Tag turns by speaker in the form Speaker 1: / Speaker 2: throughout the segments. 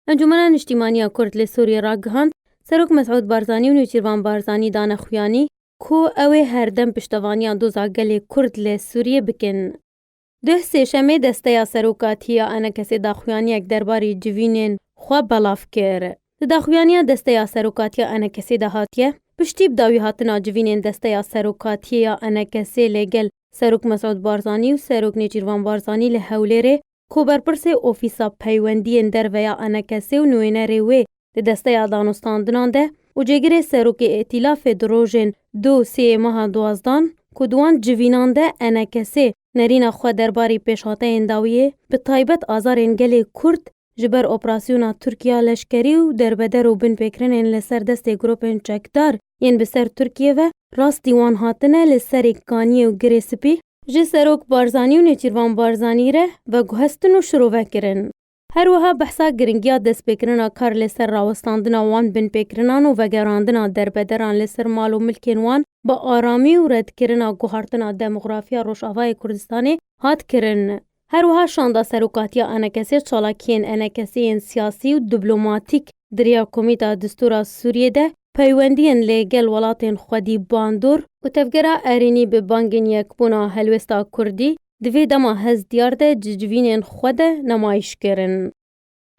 Speaker 1: انجمنا نیشتیمانیا کورد لی سوریه را گهاند سروک مسعود بارزانی و نیچیروان بارزانی دانه خویانی کو اوی هر دم پشتوانیا دوزا گلی کورد لی سوریه بکن. ده سیشمه دسته یا سروکاتیا انا کسی داخویانی اک درباری جوینین خواه بلاف کر. داخویانی دسته یا سروکاتیا انا کسی دهاتیه پشتیب داوی هاتنا جوینین دسته یا سروکاتیا انا کسی لگل سروک مسعود بارزانی و سروک نیچیروان بارزانی لحولیره کو برپرس اوفیسا پیوندی در ویا انا کسی و نوینره وی دسته یا دانستاندنان ده و جگره سروک ائتلاف دروژن 2-3 ماه 12 که دوان جوینان ده انا کسی نرین خود درباری پیشاته انداویه به طایبت آزار انگل کرد جبر اپراسیونا ترکیه لشکری و دربدر و بن پیکرن ان لسر دست گروپن چکدار ین بسر ترکیه و راست دیوان هاتنه لسر کانی و گریسپی جه سروک بارزانی و نیچیروان بارزانی ره و گوهستن و شروع کرن. هر وها بحثا گرنگیا دست پیکرنا کار لسر راوستاندنا وان بن پیکرنان و وگراندنا دربدران لسر مال و ملکین وان با آرامی و رد کرنا گوهارتنا دموغرافیا روشاوای کردستانی هات کرن. هر وها شاندا سروکاتیا انکسی چالاکین انکسیین سیاسی و دیپلماتیک دریا کمیتا دستورا سوریه ده پیوندین لگل ولاتین خودی باندور و تفگرا ارینی به بانگین یکبونا هلوستا کردی دوی دما هز دیار ده ججوینین خود نمایش کرن.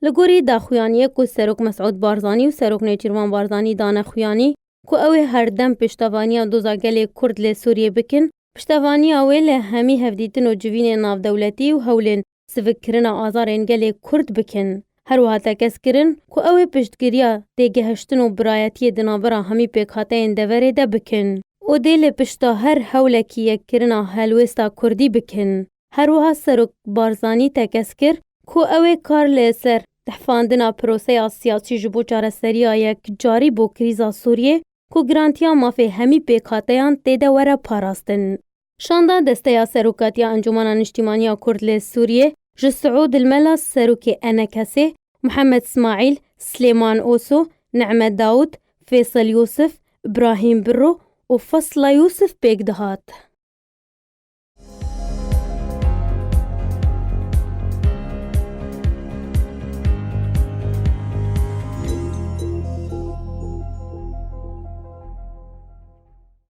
Speaker 1: لگوری داخویانیه که سروک مسعود بارزانی و سروک نیچیروان بارزانی دانه خویانی که اوی هر دم پشتوانیا دوزا گل کرد لی سوریه بکن پشتوانی اوی لی همی هفدیتن و جوین ناف دولتی و هولین سفکرن آزار انگل کرد بکن. هر وها تکس کرن که اوی پشتگیریا دیگه هشتن و برایتی دنابرا همی پیکاته اندوره ده بکن. او دیل پشتا هر هولکی یک کرنا هلوستا کردی بکن. هر وها سروک بارزانی تکس کر که اوی کار لیسر تحفاندنا پروسه سیاسی جبو چارستریا یک جاری بو کریزا سوریه که گرانتیا مافی همی پیکاتیان تیده وره پاراستن. شاندا دسته یا سروکاتیا انجمنا نیشتیمانیا کرد لی سوریه جو سعود الملا سروک انکسی محمد اسماعیل سلیمان اوسو نعمت داود فیصل یوسف ابراهیم برو و فصل یوسف پیک دهات.